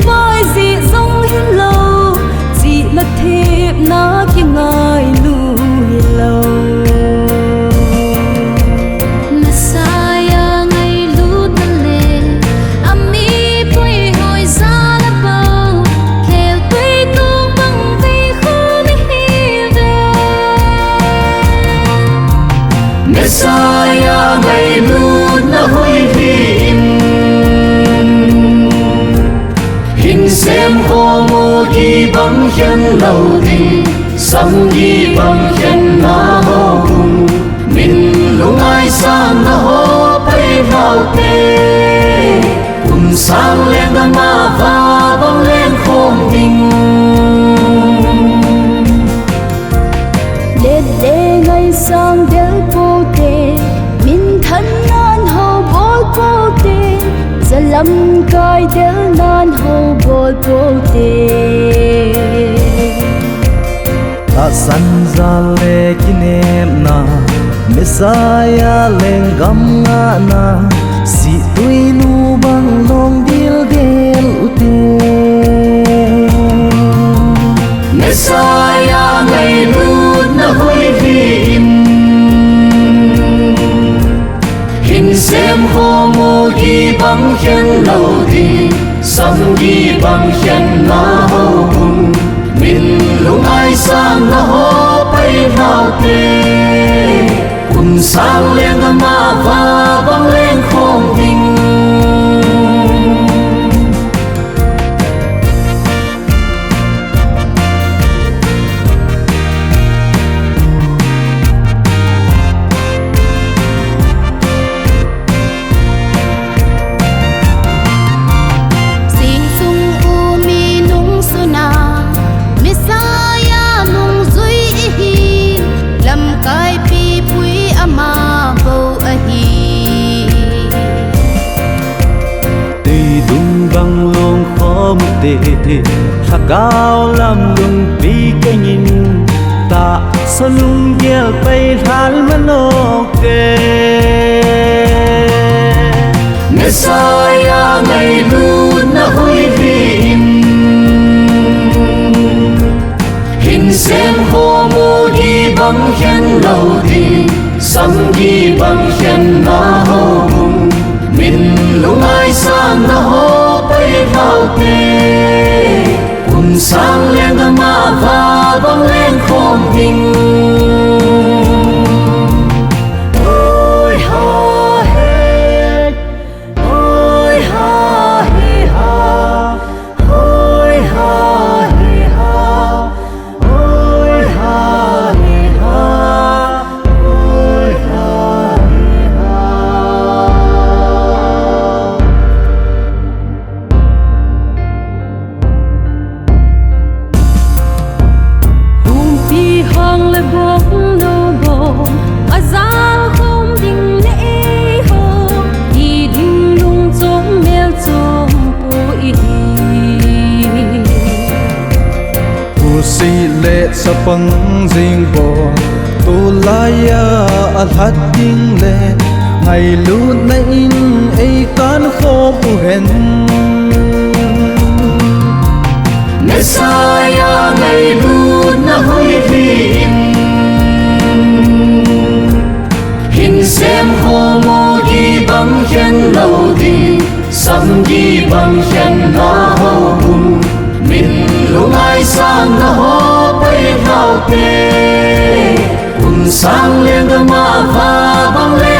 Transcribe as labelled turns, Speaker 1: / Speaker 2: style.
Speaker 1: vai dị dòng hiên lâu dị là thiệp na kia ngài lu hiên lâu Messiah ngày lu tân lệ ami bùi hồi ra là bao kêu tuy cung bằng vì khu mi về Messiah ngày lu na hoi xem hồ mô ghi bằng khen lâu tình sắm ghi bằng khen na hô cùng mình lúc ai sang na hô bay vào tê cùng sang lên đam ma và bóng lên khôn tình để ngày sang đến vô tê mình thân nan hô bối vô tê giờ lắm cài đến nan hô bối vô tê
Speaker 2: ta san ra lệ kinem na Messiah lên gam nga na si tui nu bang long dil gel ute
Speaker 1: Messiah ngày lu na hoi hình xem hồ mô ghi bằng khen lâu thì sắm ghi bằng khen na hô cùng mình lúc ai sang na hô bay vào tê cùng sang lên đam ma và băng lên khôn tình
Speaker 2: thà cao làm lung vì cái nhìn ta sơn lung kia bay than mà nó kề
Speaker 1: Messiah ngày luôn na hoi hình xem hồ mô ghi bằng khen lâu thì sắm ghi bằng khen na hô cùng mình lúc ai sang na hô bay vào tê cùng sang lên đam ma và băng lên khôn tình ôi ha hê ôi ha hê ha ôi ha hê ha ôi ha hê ha ôi ha hê ha hang lại bốc nô bồ à giá không đình lễ hồ đi đình lung giống mèo giống bụi
Speaker 2: tu si lệ sa pang jing bo tu laya al hat ding le ngày lu na in ei kan kho bu hen
Speaker 1: Messiah ngày lu na hoi hình xem hồ mô ghi bằng khen lâu thì sắm ghi bằng khen na hô cùng mình lúc ai sang na hô bay vào tê cùng sang lên đam ma và băng lên